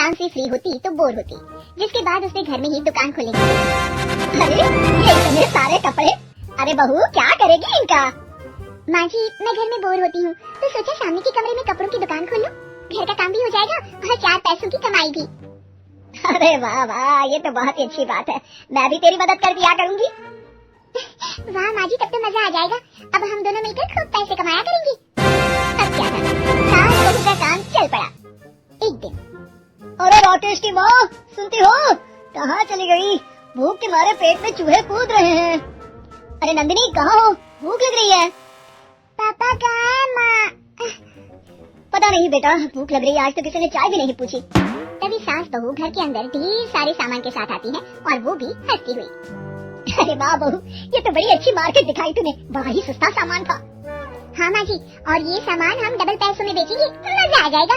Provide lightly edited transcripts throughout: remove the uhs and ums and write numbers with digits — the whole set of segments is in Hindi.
काम से फ्री होती तो बोर होती, जिसके बाद उसने घर में ही दुकान खोली। अरे ये इतने सारे कपड़े, अरे बहू क्या करेगी इनका? माँ जी मैं घर में बोर होती हूँ तो सोचा सामने के कमरे में कपड़ों की दुकान खोल लूं, घर का काम भी हो जाएगा और 4 पैसों की कमाई भी। अरे वाह वाह, ये तो बहुत ही अच्छी बात है, मैं भी तेरी मदद कर दिया करूंगी। वाह माँ जी तब तो मजा आ जाएगा, अब हम दोनों मिलकर खूब पैसे कमाया करेंगे। अब क्या था, सास बहू का काम चल पड़ा। एक दिन, अरे राकेश की माँ सुनती हो, कहाँ चली गई? भूख के मारे पेट में चूहे कूद रहे हैं। अरे नंदिनी कहाँ हो, भूख लग रही है। पापा कहाँ है माँ? पता नहीं बेटा, भूख लग रही है, आज तो किसी ने चाय भी नहीं पूछी। तभी सास बहू घर के अंदर ढेर सारे सामान के साथ आती है और वो भी हंसती हुई। अरे वाह बहू, ये तो बड़ी अच्छी मार्केट दिखाई तूने, बड़ा ही सस्ता सामान था। हाँ माँ जी, और ये सामान हम डबल पैसों में बेचेंगे तो मजा आ जाएगा।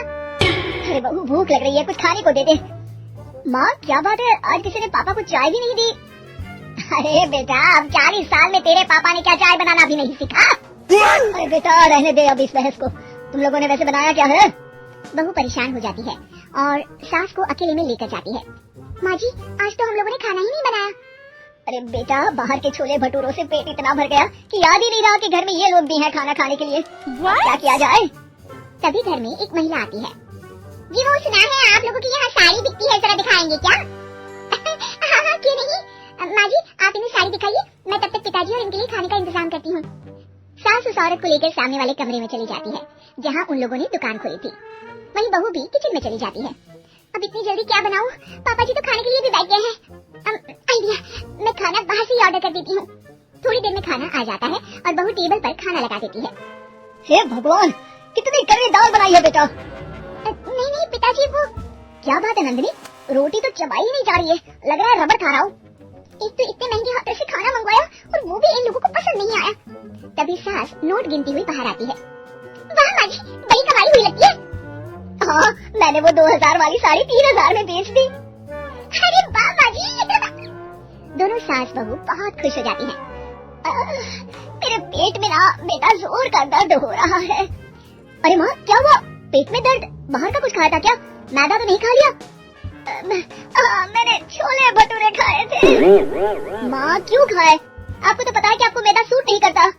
अरे बहू भूख लग रही है, कुछ खाने को दे दे। माँ क्या बात है, आज किसी ने पापा को चाय भी नहीं दी? अरे बेटा अब 40 साल में तेरे पापा ने क्या चाय बनाना भी नहीं सीखा? अरे बेटा रहने दे अब इस बहस को, तुम लोगों ने वैसे बनाया क्या है? बहू परेशान हो जाती है और सास को अकेले में लेकर जाती है। माँ जी आज तो हम लोगों ने खाना ही नहीं बनाया। अरे बेटा बाहर के छोले भटूरों से पेट इतना भर गया कि याद ही नहीं रहा कि घर में ये लोग भी हैं खाना खाने के लिए। क्या किया जाए? तभी घर में एक महिला आती है। जी वो सुना है आप लोगों की यहाँ साड़ी बिकती है, जरा दिखाएंगे क्या? हाँ हाँ क्यों नहीं, माँ जी आप इन्हें साड़ी दिखाइए, मैं तब तक पिताजी और इनके लिए खाने का इंतजाम करती हूँ। सास उस औरत को लेकर सामने वाले कमरे में चली जाती है जहाँ उन लोगों ने दुकान खोली थी। वहीं बहू भी किचन में चली जाती है। अब इतनी जल्दी क्या बनाऊं, पापा जी तो खाने के लिए भी बैठ गए हैं। आइडिया, मैं खाना बाहर से ही ऑर्डर कर देती हूँ। थोड़ी देर में खाना आ जाता है और बहू टेबल पर खाना लगा देती है। हे भगवान कितनी कड़वी दाल बनाई है बेटा। नहीं नहीं पिताजी वो। क्या बात है नंदिनी, रोटी तो चबाई ही नहीं जा रही है, लग रहा है रबड़ खा रहा हूँ। एक तो इतने महंगे होटल से खाना मंगवाया और वो भी इन लोगों को पसंद नहीं आया। तभी सास नोट गिनती हुई बाहर आती है। वाह माँ जी बड़ी कमाई हुई लगती है। हाँ मैंने वो 2000 वाली साड़ी 3000 में बेच दी। अरे वाह माँ जी। दोनों सास बहू बहुत खुश हो जाती हैं। मेरे पेट में ना बेटा जोर का दर्द हो रहा है। अरे माँ क्या हुआ, पेट में दर्द? बाहर का कुछ खाया था क्या? मैदा तो नहीं खा लिया? मैंने छोले भटूरे खाए थे। माँ क्यों खाए? आपको तो पता है कि आपको मैदा सूट नहीं करता।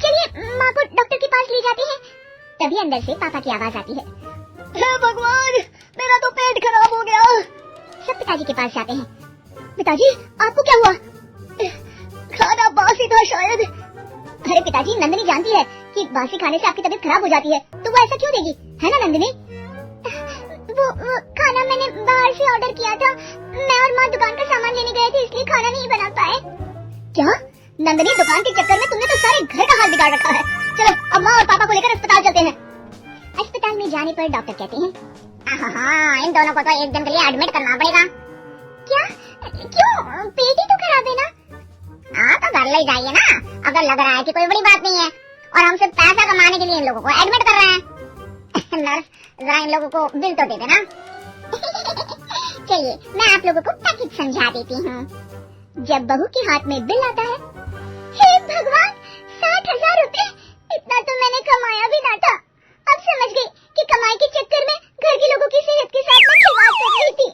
चलिए माँ को डॉक्टर के पास ले जाते हैं। तभी अंदर से पापा की आवाज आती है। हे भगवान मेरा तो पेट खराब हो गया। सब पिताजी के पास जाते हैं। पिताजी आपको क्या हुआ? खाना बासी था शायद। अरे पिताजी नंदिनी जानती है कि बासी खाने से आपकी तबीयत खराब हो जाती है, तो वो ऐसा क्यों देगी, है ना नंदिनी? वो खाना मैंने बाहर से ऑर्डर किया था, मैं और माँ दुकान का सामान लेने गए थे इसलिए खाना नहीं बना पाए। क्या नंदिनी, दुकान के चक्कर में तुमने तो सारे घर का हाल बिगाड़ रखा है। चलो अब माँ और पापा को लेकर अस्पताल चलते हैं। अस्पताल में जाने पर डॉक्टर कहते हैं हाँ इन दोनों को तो एक दिन के लिए एडमिट करना पड़ेगा। क्या क्यों, पेट ही तो खराब है ना? हाँ तो घर ले जाइए ना, अगर लग रहा है कि कोई बड़ी बात नहीं है और हम सिर्फ पैसा कमाने के लिए इन लोगों को एडमिट कर रहे हैं। नर्स जरा इन लोगों को बिल तो दे देना। चलिए मैं आप लोगों को पैकेज समझा देती हूँ। जब बहू के हाथ में बिल आता है, हे भगवान 60,000 रुपए, इतना तो मैंने कमाया भी ना था। अब समझ गई कि कमाई के चक्कर में घर के लोगों की सेहत के साथ मैं खिलवाड़ कर रही थी।